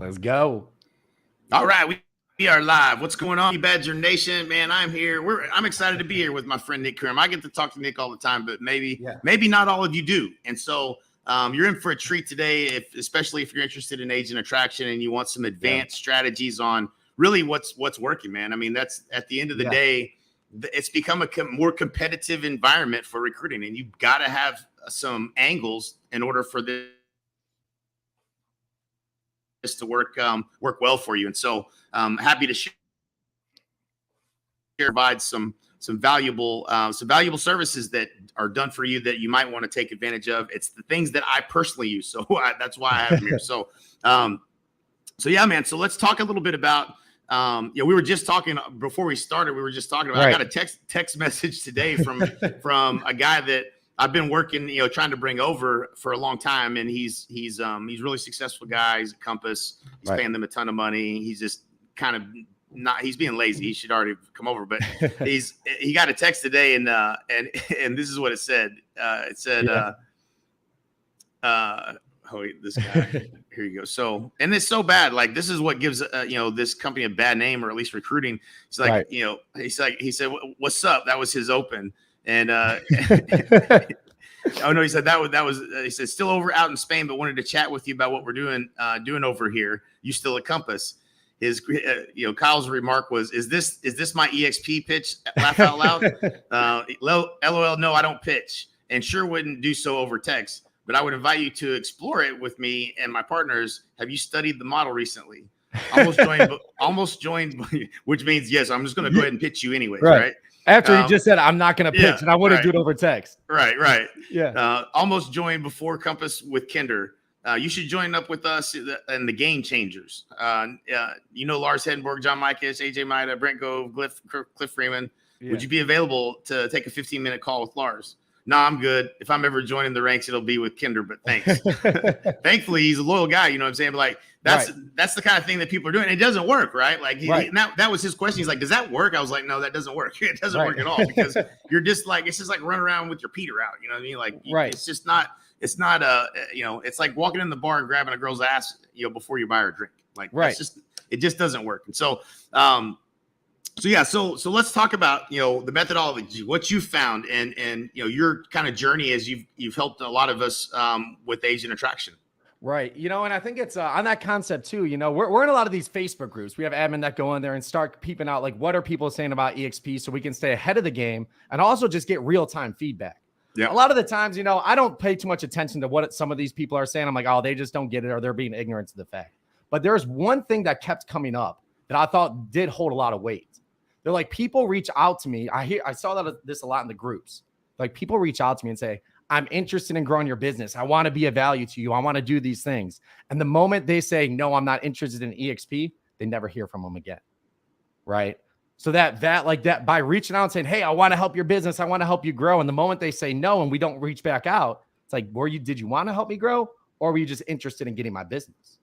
Let's go. All right, we are live. What's going on, Badger Nation? Man, I'm here. I'm excited to be here with my friend Nick Krem. I get to talk to Nick all the time, but maybe not all of you do. And so you're in for a treat today, especially if you're interested in agent attraction and you want some advanced strategies on really what's working, man. I mean, that's at the end of the day, it's become a more competitive environment for recruiting, and you've got to have some angles in order for this to work well for you. And so happy to provide some valuable services that are done for you that you might want to take advantage of. It's the things that I personally use, so that's why I have them here. So yeah, man. So let's talk a little bit about we were just talking before we started. We were just talking about. I got a text message today from a guy that I've been working, trying to bring over for a long time, and he's a really successful guy. He's at Compass. He's paying them a ton of money. He's just kind of he's being lazy. He should already come over, but he got a text today, and this is what it said. It said, this guy. Here you go. So, and it's so bad. Like, this is what gives this company a bad name, or at least recruiting. It's like he said, "What's up?" That was his open. And oh no, he said that was he said, still over out in Spain, but wanted to chat with you about what we're doing over here. You still at Compass? His Kyle's remark was, is this my EXP pitch? Laugh out loud. LOL, no, I don't pitch, and sure wouldn't do so over text, but I would invite you to explore it with me and my partners. Have you studied the model recently? Almost joined, which means yes, I'm just going to go ahead and pitch you anyways, right? After he just said, I'm not going to pitch, and I want to do it over text. Right. Yeah. Almost joined before Compass with Kinder. You should join up with us and the Game Changers. Lars Hedenborg, John Mikas, AJ Maida, Brent Gove, Cliff Freeman. Yeah. Would you be available to take a 15-minute call with Lars? No, I'm good. If I'm ever joining the ranks, it'll be with Kinder, but thanks. Thankfully, he's a loyal guy, you know what I'm saying? But like, that's the kind of thing that people are doing. It doesn't work, right? Like, that was his question. He's like, does that work? I was like, no, that doesn't work. It doesn't work at all, because you're just like, it's just like running around with your Peter out. You know what I mean? Like, it's just not, it's like walking in the bar and grabbing a girl's ass, before you buy her a drink. Like, it just doesn't work. And so, So let's talk about, the methodology, what you found, and your kind of journey as you've helped a lot of us with agent attraction. Right. And I think it's on that concept too. We're in a lot of these Facebook groups. We have admin that go in there and start peeping out, like, what are people saying about EXP, so we can stay ahead of the game and also just get real-time feedback. Yeah. A lot of the times, I don't pay too much attention to what some of these people are saying. I'm like, oh, they just don't get it, or they're being ignorant to the fact. But there's one thing that kept coming up that I thought did hold a lot of weight. They're like, people reach out to me. I saw this a lot in the groups. Like, people reach out to me and say, I'm interested in growing your business. I want to be of value to you. I want to do these things. And the moment they say, no, I'm not interested in EXP, they never hear from them again. Right. So that by reaching out and saying, hey, I want to help your business, I want to help you grow. And the moment they say no, and we don't reach back out, it's like, did you want to help me grow? Or were you just interested in getting my business?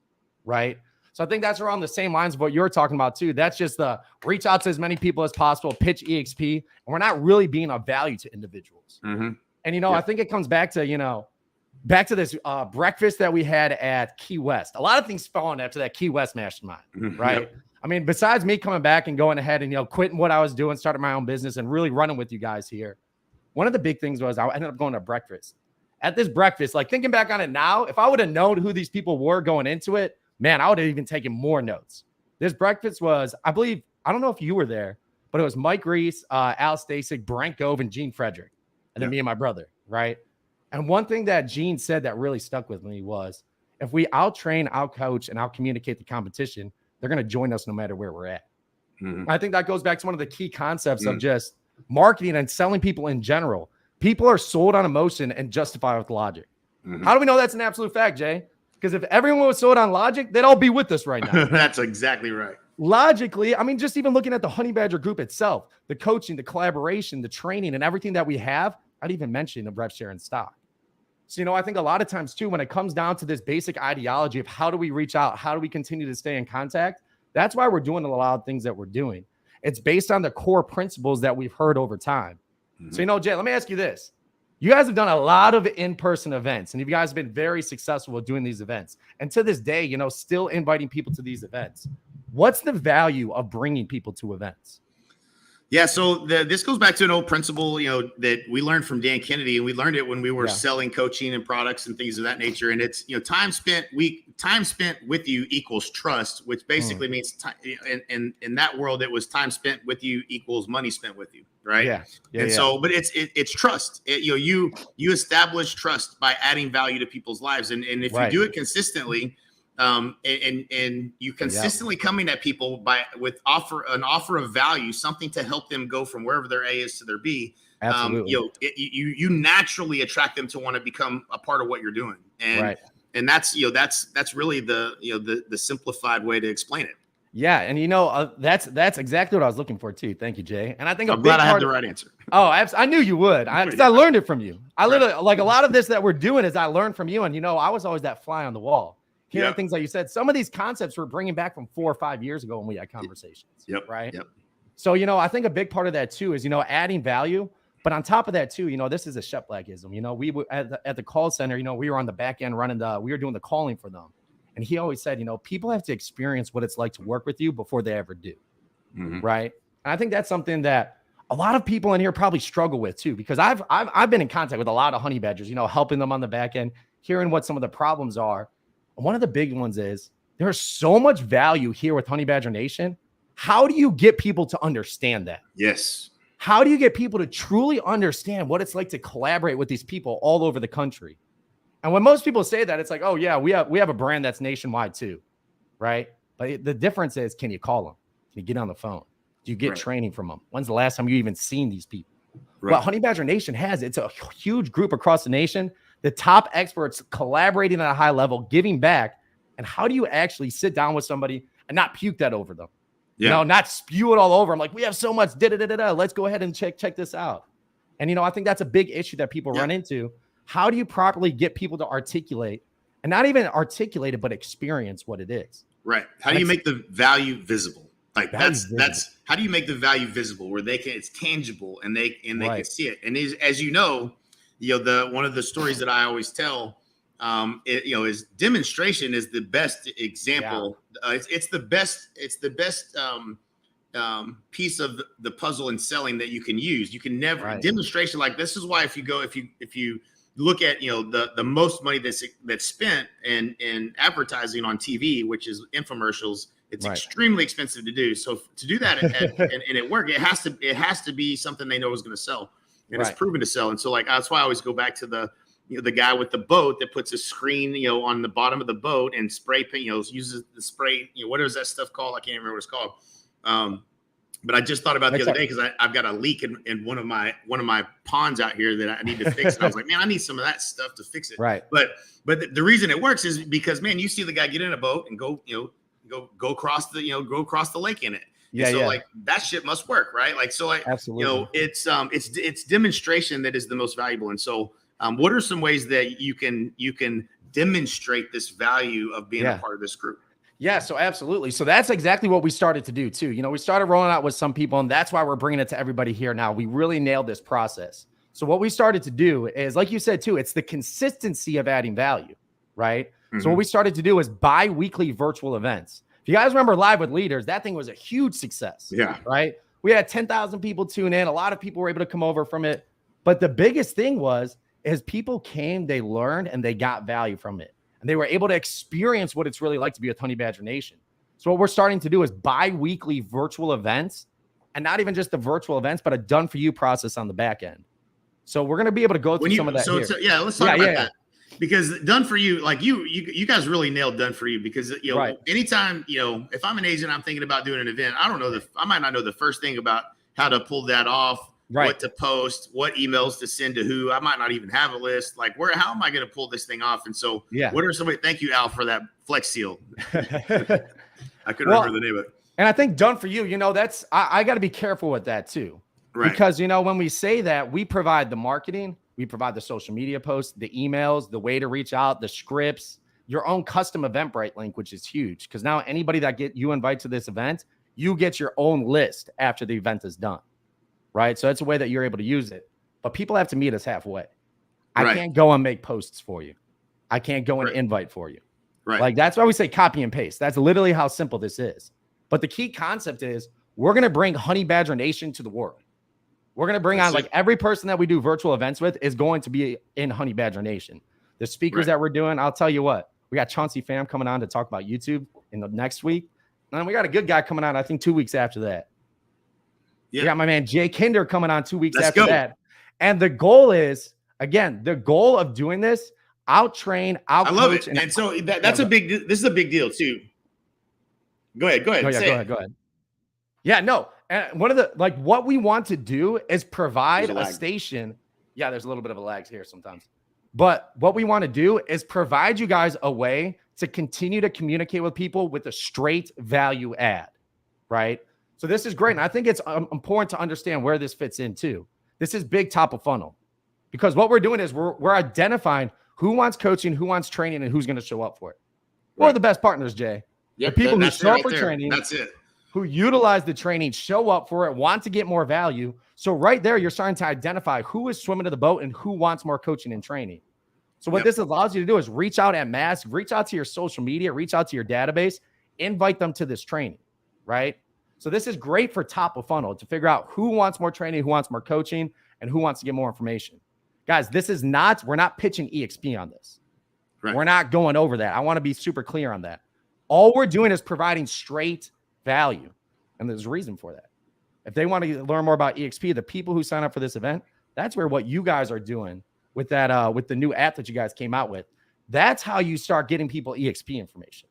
Right. So I think that's around the same lines of what you're talking about too. That's just the reach out to as many people as possible, pitch EXP, and we're not really being of value to individuals. Mm-hmm. And, I think it comes back to, this breakfast that we had at Key West. A lot of things spawned after that Key West mastermind, right? Yep. I mean, besides me coming back and going ahead and, quitting what I was doing, starting my own business and really running with you guys here, one of the big things was I ended up going to breakfast. At this breakfast, like, thinking back on it now, if I would have known who these people were going into it, man, I would have even taken more notes. This breakfast was, I believe, I don't know if you were there, but it was Mike Reese, Al Stasic, Brent Gove, and Gene Frederick, and then me and my brother, right? And one thing that Gene said that really stuck with me was, if we out-train, out-coach, and out-communicate the competition, they're going to join us no matter where we're at. Mm-hmm. I think that goes back to one of the key concepts of just marketing and selling people in general. People are sold on emotion and justified with logic. Mm-hmm. How do we know that's an absolute fact, Jay? Because if everyone was sold on logic, they'd all be with us right now. That's exactly right. Logically, I mean, just even looking at the Honey Badger group itself, the coaching, the collaboration, the training, and everything that we have, I'd even mention the rev share and stock. So, I think a lot of times too, when it comes down to this basic ideology of how do we reach out, how do we continue to stay in contact, that's why we're doing a lot of things that we're doing. It's based on the core principles that we've heard over time. Mm-hmm. So, Jay, let me ask you this. You guys have done a lot of in-person events, and you guys have been very successful with doing these events. And to this day, still inviting people to these events. What's the value of bringing people to events? Yeah, so this goes back to an old principle, that we learned from Dan Kennedy, and we learned it when we were selling coaching and products and things of that nature. And it's time spent with you equals trust, which basically means time. In that world, it was time spent with you equals money spent with you, right? So, but it's trust. You establish trust by adding value to people's lives, and if you do it consistently. And you consistently coming at people with an offer of value, something to help them go from wherever their A is to their B. Absolutely. You naturally attract them to want to become a part of what you're doing. And that's really the simplified way to explain it. Yeah. And that's exactly what I was looking for too. Thank you, Jay. And I think I'm glad I had the right answer. Oh, I knew you would. I learned it from you. I literally, like, a lot of this that we're doing is I learned from you. And I was always that fly on the wall. Hearing things like you said, some of these concepts we're bringing back from 4 or 5 years ago when we had conversations. Right. So, I think a big part of that too is, adding value. But on top of that too, this is a Shep Blackism. We were at the call center, we were on the back end we were doing the calling for them. And he always said, people have to experience what it's like to work with you before they ever do. Mm-hmm. Right. And I think that's something that a lot of people in here probably struggle with too, because I've been in contact with a lot of honey badgers, helping them on the back end, hearing what some of the problems are. One of the big ones is there's so much value here with Honey Badger Nation. How do you get people to understand that? Yes. How do you get people to truly understand what it's like to collaborate with these people all over the country? And when most people say that, it's like, oh yeah, we have a brand that's nationwide too, right? But the difference is, can you call them? Can you get on the phone? Do you get training from them? When's the last time you even seen these people? Right. What Honey Badger Nation has, it's a huge group across the nation. The top experts collaborating at a high level, giving back. And how do you actually sit down with somebody and not puke that over them? Not spew it all over them. Like, we have so much, let's go ahead and check this out. And, I think that's a big issue that people run into. How do you properly get people to articulate, and not even articulate it, but experience what it is? Right. How do you make the value visible? Like that's how do you make the value visible where it's tangible and they can see it. And as one of the stories that I always tell, is demonstration is the best example. It's the best piece of the puzzle in selling that you can use. You can never demonstration. Like, this is why if you look at the most money that's spent in advertising on TV, which is infomercials, it's extremely expensive to do. So to do that and it work, it has to be something they know is going to sell. And it's proven to sell. And so, like, that's why I always go back to the guy with the boat that puts a screen, on the bottom of the boat and spray paint, uses the spray, what is that stuff called? I can't even remember what it's called. But I just thought about the other day, because I've got a leak in one of my ponds out here that I need to fix. And I was like, man, I need some of that stuff to fix it. Right. But the reason it works is because, man, you see the guy get in a boat and go across the lake in it. Like, that shit must work, right? Like, so, like, absolutely. It's demonstration that is the most valuable. And so, what are some ways that you can demonstrate this value of being a part of this group? Yeah, so absolutely. So that's exactly what we started to do too. We started rolling out with some people, and that's why we're bringing it to everybody here now. We really nailed this process. So what we started to do is, like you said too, it's the consistency of adding value, right? Mm-hmm. So what we started to do is bi-weekly virtual events. If you guys remember Live with Leaders, that thing was a huge success. Yeah. Right? We had 10,000 people tune in. A lot of people were able to come over from it. But the biggest thing is people came, they learned, and they got value from it. And they were able to experience what it's really like to be with Honey Badger Nation. So what we're starting to do is bi-weekly virtual events, and not even just the virtual events, but a done-for-you process on the back end. So we're going to be able to go through some of that here. Let's talk about that. Because done for you, like you guys really nailed done for you, because anytime, if I'm an agent, I'm thinking about doing an event, I might not know the first thing about how to pull that off, what to post, what emails to send to who. I might not even have a list. Like, how am I going to pull this thing off? And so, thank you, Al, for that Flex Seal. I couldn't remember the name of it. And I think done for you, that's, I got to be careful with that too. Right. Because, when we say that, we provide the marketing, we provide the social media posts, the emails, the way to reach out, the scripts, your own custom Eventbrite link, which is huge. Because now anybody that you invite to this event, you get your own list after the event is done. Right. So that's a way that you're able to use it. But people have to meet us halfway. I can't go and make posts for you. I can't go and invite for you. Like, that's why we say copy and paste. That's literally how simple this is. But the key concept is we're going to bring Honey Badger Nation to the world. We're going to bring on, like, every person that we do virtual events with is going to be in Honey Badger Nation. The speakers that we're doing, I'll tell you what, we got Chauncey Pham coming on to talk about YouTube in the next week. And then we got a good guy coming on, I think 2 weeks after that. We got my man Jay Kinder coming on 2 weeks after that. And the goal is, again, the goal of doing this, I'll train, I'll coach. I love it. And so that's this is a big deal too. Go ahead. Go ahead. Yeah, no. And one of the, like, what we want to do is provide a station. Yeah, there's a little bit of a lag here sometimes. But what we want to do is provide you guys a way to continue to communicate with people with a straight value add, right? So this is great. And I think it's important to understand where this fits in too. This is big top of funnel, because what we're doing is we're identifying who wants coaching, who wants training, and who's going to show up for it. Who are the best partners, Jay? The people who show up for training. That's it. Who utilize the training, show up for it, want to get more value. So right there, you're starting to identify who is swimming to the boat and who wants more coaching and training. So what this allows you to do is reach out en masse, reach out to your social media, reach out to your database, invite them to this training, right? So this is great for top of funnel to figure out who wants more training, who wants more coaching, and who wants to get more information. Guys, we're not pitching EXP on this. We're not going over that. I want to be super clear on that. All we're doing is providing straight value. And there's a reason for that. If they want to learn more about EXP, the people who sign up for this event, that's where what you guys are doing with that, with the new app that you guys came out with. That's how you start getting people EXP information.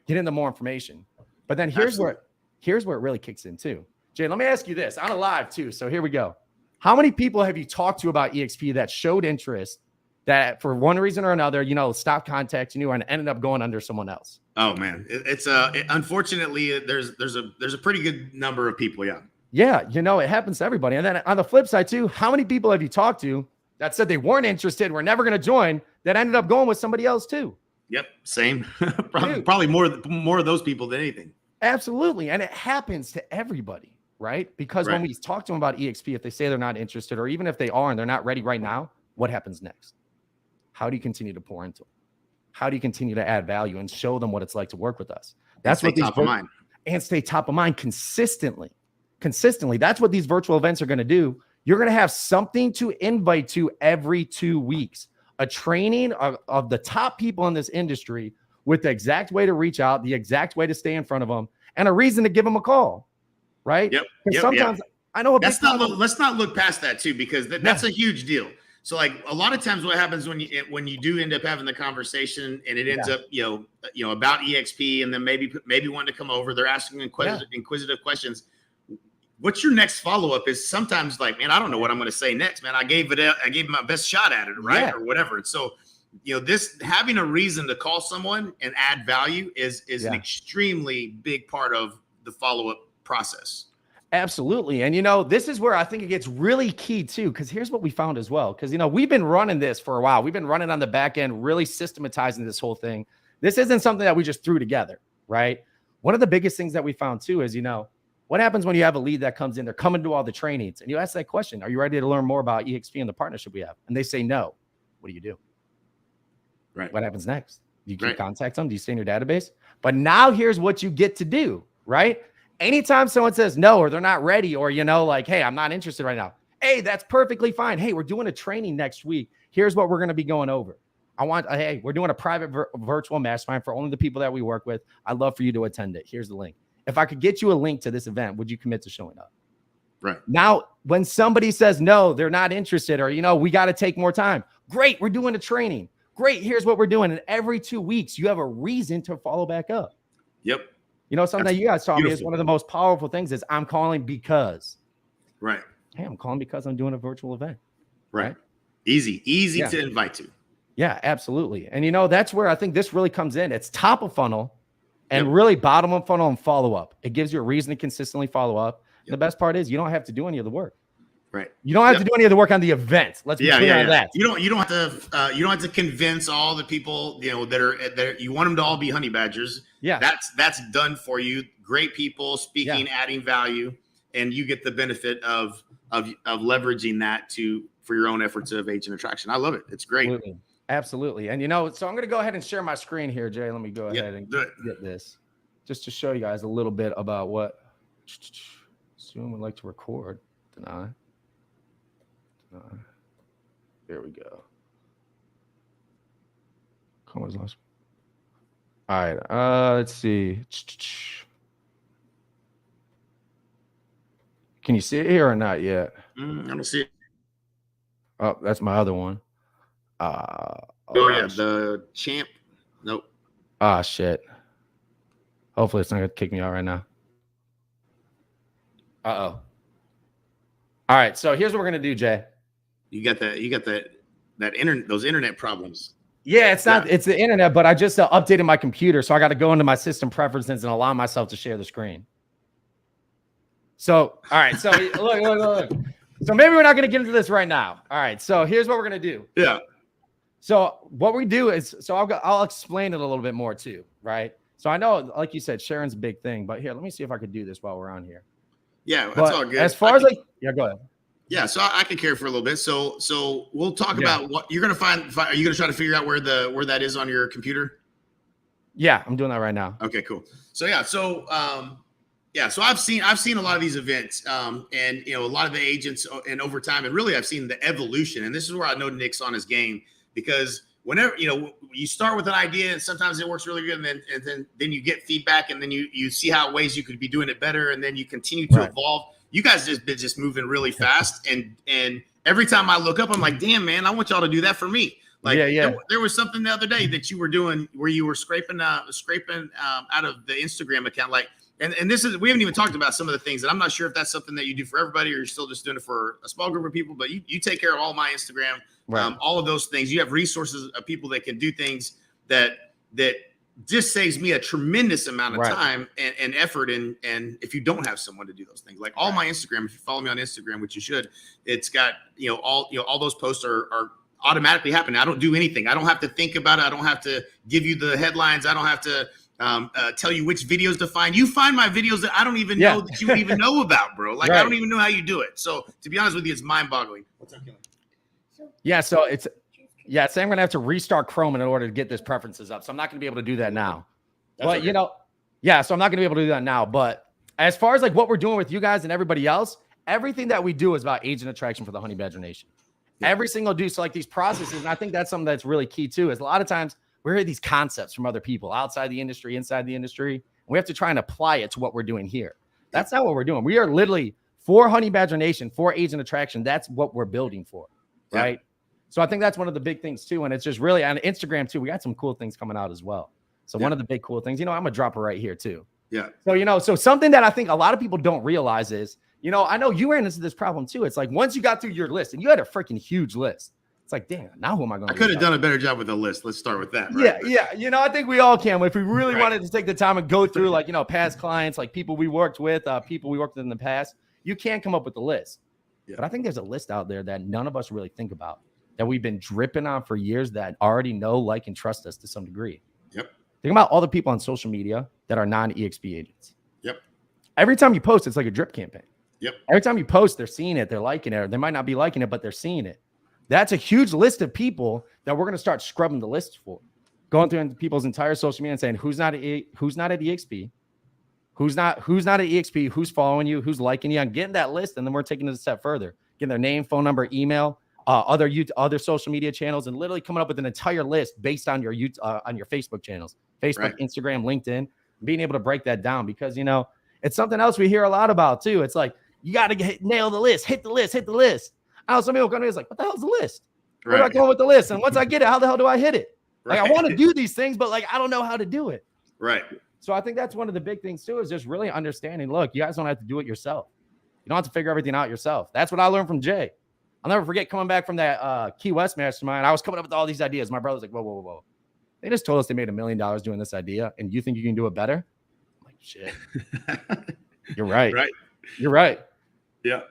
Getting them more information. But then here's where it really kicks in too. Jay, let me ask you this. I'm live too. So here we go. How many people have you talked to about EXP that showed interest, that for one reason or another, stopped contacting you and ended up going under someone else? Oh man, it's unfortunately there's a pretty good number of people. Yeah, it happens to everybody. And then on the flip side too, how many people have you talked to that said they weren't interested, were never going to join, that ended up going with somebody else too? Yep, same. probably more of those people than anything. Absolutely, and it happens to everybody, right? Because when we talk to them about EXP, if they say they're not interested, or even if they are and they're not ready right now, what happens next? How do you continue to pour into them? How do you continue to add value and show them what it's like to work with us? That's what these top of mind. And stay top of mind consistently. That's what these virtual events are going to do. You're going to have something to invite to every 2 weeks, a training of the top people in this industry with the exact way to reach out, the exact way to stay in front of them, and a reason to give them a call, right? Sometimes I know let's not look past that too, because that's a huge deal. So like a lot of times what happens when you do end up having the conversation and it ends up, about EXP, and then maybe wanting to come over, they're asking inquisitive questions. What's your next follow-up is sometimes like, man, I don't know what I'm going to say next, man. I gave my best shot at it, right? Or whatever. And so, this having a reason to call someone and add value is an extremely big part of the follow-up process. Absolutely. And, this is where I think it gets really key too, because here's what we found as well. Because, we've been running this for a while. We've been running on the back end, really systematizing this whole thing. This isn't something that we just threw together, right? One of the biggest things that we found too is, what happens when you have a lead that comes in, they're coming to all the trainings, and you ask that question, are you ready to learn more about EXP and the partnership we have? And they say no. What do you do? Right. What happens next? Do you keep contact them? Do you stay in your database? But now here's what you get to do, right? Anytime someone says no, or they're not ready, or, like, hey, I'm not interested right now. Hey, that's perfectly fine. Hey, we're doing a training next week. Here's what we're going to be going over. Hey, we're doing a private virtual mastermind for only the people that we work with. I'd love for you to attend it. Here's the link. If I could get you a link to this event, would you commit to showing up? Right. Now, when somebody says no, they're not interested, or, we got to take more time. Great. We're doing a training. Great. Here's what we're doing. And every 2 weeks, you have a reason to follow back up. Yep. Something that you guys taught me is one of the most powerful things is I'm calling because. Right. Hey, I'm calling because I'm doing a virtual event. Right. Easy to invite to. Yeah, absolutely. And, that's where I think this really comes in. It's top of funnel and really bottom of funnel and follow up. It gives you a reason to consistently follow up. And the best part is you don't have to do any of the work. Right. You don't have to do any of the work on the event. Let's be clear on that. You don't have to convince all the people, that are you want them to all be honey badgers. Yeah. That's done for you. Great people speaking, adding value, and you get the benefit of leveraging that your own efforts of agent attraction. I love it. It's great. Absolutely. And so I'm going to go ahead and share my screen here, Jay. Let me go ahead and get this just to show you guys a little bit about what Zoom would like to record. Deny. There we go. All right. Let's see. Can you see it here or not yet? I don't see it. Oh, that's my other one. The champ. Nope. Shit. Hopefully it's not gonna kick me out right now. All right, so here's what we're gonna do, Jay. You got those internet problems. Yeah, it's the internet, but I just updated my computer, so I got to go into my system preferences and allow myself to share the screen. So, all right, so look. So maybe we're not going to get into this right now. All right, so here's what we're going to do. Yeah. So what we do is, I'll explain it a little bit more too, right? So I know, like you said, sharing's a big thing, but here, let me see if I could do this while we're on here. Yeah, that's all good. As far as go ahead. Yeah, so I can carry for a little bit. So we'll talk about what you're going to find. Are you going to try to figure out where that is on your computer? Yeah, I'm doing that right now. Okay, cool. So I've seen a lot of these events, and a lot of the agents, and over time, and really I've seen the evolution. And this is where I know Nick's on his game, because whenever you start with an idea and sometimes it works really good, and then you get feedback, and then you see how ways you could be doing it better, and then you continue to evolve. You guys just moving really fast, and every time I look up, I'm like, damn, man, I want y'all to do that for me. Like, there was something the other day that you were doing where you were scraping out of the Instagram account, like. And this is, we haven't even talked about some of the things, and I'm not sure if that's something that you do for everybody or you're still just doing it for a small group of people, but you take care of all my Instagram, all of those things. You have resources of people that can do things that just saves me a tremendous amount of time and effort. And if you don't have someone to do those things, like all my Instagram, if you follow me on Instagram, which you should, it's got, all those posts are automatically happening. I don't do anything. I don't have to think about it. I don't have to give you the headlines. I don't have to tell you which videos to find. You find my videos that I don't even know that you even know about, bro. Like, I don't even know how you do it. So to be honest with you, it's mind-boggling. What's up, Kelly? So it's I'm going to have to restart Chrome in order to get this preferences up. So I'm not going to be able to do that now. So I'm not going to be able to do that now. But as far as like what we're doing with you guys and everybody else, everything that we do is about agent attraction for the Honey Badger Nation. Every single do. So like these processes, and I think that's something that's really key too, is a lot of times we hear these concepts from other people outside the industry, inside the industry, and we have to try and apply it to what we're doing here. That's not what we're doing. We are literally for Honey Badger Nation, for agent attraction. That's what we're building for, right? Yeah. So I think that's one of the big things too. And it's just really on Instagram too. We got some cool things coming out as well. So one of the big cool things, I'm going to drop it right here too. Yeah. So, so something that I think a lot of people don't realize is, I know you ran into this problem too. It's like, once you got through your list, and you had a freaking huge list, it's like, damn, now who am I going to? I could have done a better job with the list. Let's start with that. Right? Yeah. I think we all can. If we really wanted to take the time and go through, like, past clients, like people we worked with, people we worked with in the past, you can come up with the list. Yeah. But I think there's a list out there that none of us really think about, that we've been dripping on for years, that already know, like, and trust us to some degree. Yep. Think about all the people on social media that are non-EXP agents. Yep. Every time you post, it's like a drip campaign. Yep. Every time you post, they're seeing it, they're liking it, or they might not be liking it, but they're seeing it. That's a huge list of people that we're going to start scrubbing the list for, going through people's entire social media and saying who's not at EXP, who's not at EXP, who's following you, who's liking you, and getting that list. And then we're taking it a step further, getting their name, phone number, email, other social media channels, and literally coming up with an entire list based on your Facebook channels, Facebook, Instagram, LinkedIn, being able to break that down, because it's something else we hear a lot about too. It's like, you got to nail the list, hit the list. Now, some people come to me, it's like, what the hell's the list? Where do I go with the list? And once I get it, how the hell do I hit it? Like, I want to do these things, but like, I don't know how to do it. Right. So I think that's one of the big things too, is just really understanding, look, you guys don't have to do it yourself. You don't have to figure everything out yourself. That's what I learned from Jay. I'll never forget coming back from that Key West mastermind. I was coming up with all these ideas. My brother's like, whoa. They just told us they made $1 million doing this idea, and you think you can do it better? I'm like, shit. You're right. Right. You're right. Yeah.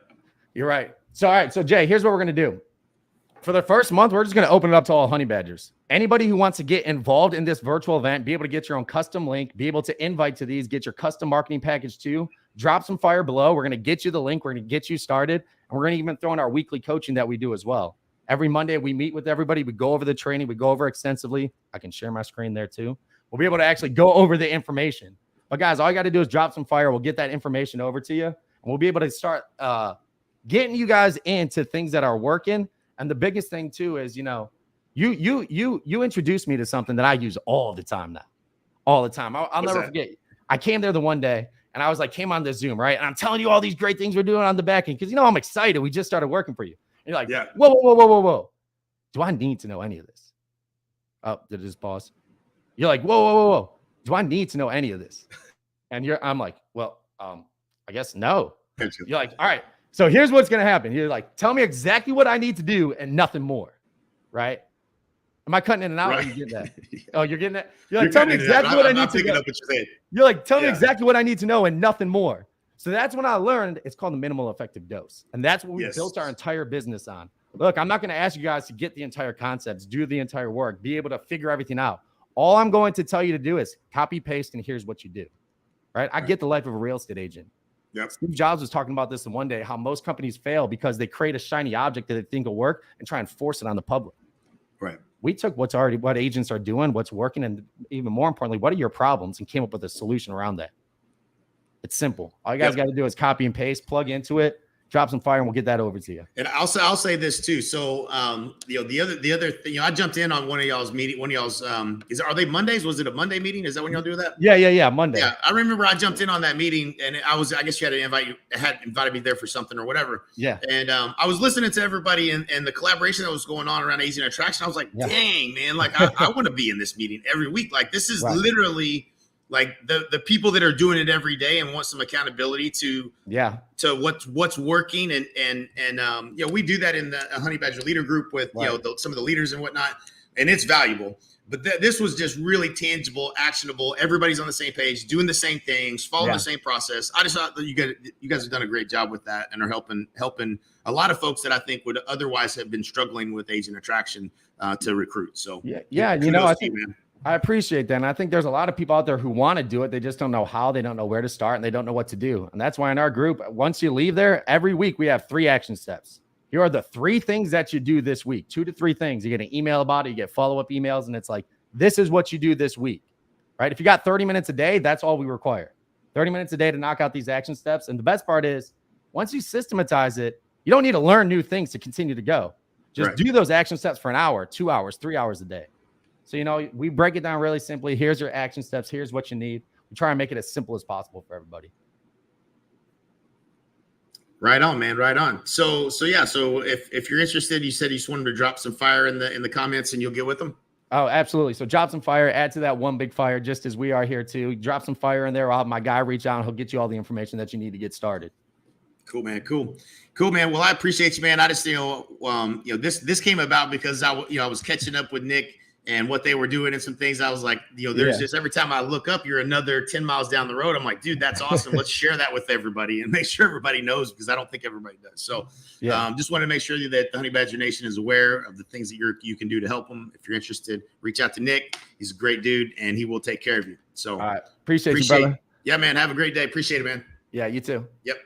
You're right. So, all right. So, Jay, here's what we're going to do. For the first month, we're just going to open it up to all Honey Badgers. Anybody who wants to get involved in this virtual event, be able to get your own custom link, be able to invite to these, get your custom marketing package too, drop some fire below. We're going to get you the link. We're going to get you started. And we're going to even throw in our weekly coaching that we do as well. Every Monday, we meet with everybody. We go over the training. We go over extensively. I can share my screen there too. We'll be able to actually go over the information. But guys, all you got to do is drop some fire. We'll get that information over to you. And we'll be able to start getting you guys into things that are working. And the biggest thing too is, you introduced me to something that I use all the time now. All the time. I'll never forget. I came there the one day and I was like, came on the Zoom, right? And I'm telling you all these great things we're doing on the back end because, I'm excited. We just started working for you. And you're like, yeah. Whoa. Do I need to know any of this? Oh, did it just pause? You're like, whoa. Do I need to know any of this? And I'm like, well, I guess no. You're like, all right. So here's what's going to happen. You're like, tell me exactly what I need to do and nothing more. Right? Am I cutting in and out? Right. Or you getting that? Oh, you're getting that? You're like, tell me exactly what I need to know. You're like, tell me exactly what I need to know and nothing more. So that's when I learned it's called the minimal effective dose. And that's what we built our entire business on. Look, I'm not going to ask you guys to get the entire concepts, do the entire work, be able to figure everything out. All I'm going to tell you to do is copy, paste, and here's what you do. Right? I get the life of a real estate agent. Yep. Steve Jobs was talking about this in one day, how most companies fail because they create a shiny object that they think will work and try and force it on the public. Right. We took what agents are doing, what's working, and even more importantly, what are your problems, and came up with a solution around that. It's simple. All you guys got to do is copy and paste, plug into it, drop some fire, and we'll get that over to you. And I'll say this too. So, the other thing, I jumped in on one of y'all's meeting. One of y'all's are they Mondays? Was it a Monday meeting? Is that when y'all do that? Yeah, Monday. Yeah, I remember I jumped in on that meeting, and I guess you had invited me there for something or whatever. Yeah. And I was listening to everybody and the collaboration that was going on around Agent Attraction. I was like, dang man, like I want to be in this meeting every week. Like this is literally. Like the people that are doing it every day and want some accountability to what's working and we do that in the Honey Badger leader group with some of the leaders and whatnot, and it's valuable. But this was just really tangible, actionable. Everybody's on the same page, doing the same things, following the same process. I just thought that you guys have done a great job with that and are helping a lot of folks that I think would otherwise have been struggling with Agent Attraction to recruit. So I think. I appreciate that. And I think there's a lot of people out there who want to do it. They just don't know how, they don't know where to start, and they don't know what to do. And that's why in our group, once you leave there, every week we have 3 action steps. Here are the 3 things that you do this week, 2 to 3 things. You get an email about it, you get follow-up emails, and it's like, this is what you do this week, right? If you got 30 minutes a day, that's all we require. 30 minutes a day to knock out these action steps. And the best part is, once you systematize it, you don't need to learn new things to continue to go. Just do those action steps for an hour, 2 hours, 3 hours a day. So, we break it down really simply. Here's your action steps. Here's what you need. We try and make it as simple as possible for everybody. Right on, man. Right on. So if you're interested, you said you just wanted to drop some fire in the comments and you'll get with them. Oh, absolutely. So drop some fire, add to that one big fire, just as we are here too. Drop some fire in there. I'll have my guy reach out and he'll get you all the information that you need to get started. Cool, man. Cool, man. Well, I appreciate you, man. I just, this came about because I was catching up with Nick and what they were doing and some things. I was like, there's just every time I look up, you're another 10 miles down the road. I'm like, dude, that's awesome. Let's share that with everybody and make sure everybody knows, because I don't think everybody does. So just want to make sure that the Honey Badger Nation is aware of the things that you can do to help them. If you're interested, reach out to Nick. He's a great dude and he will take care of you. So all right. Appreciate you, brother. Yeah, man. Have a great day. Appreciate it, man. Yeah, you too. Yep.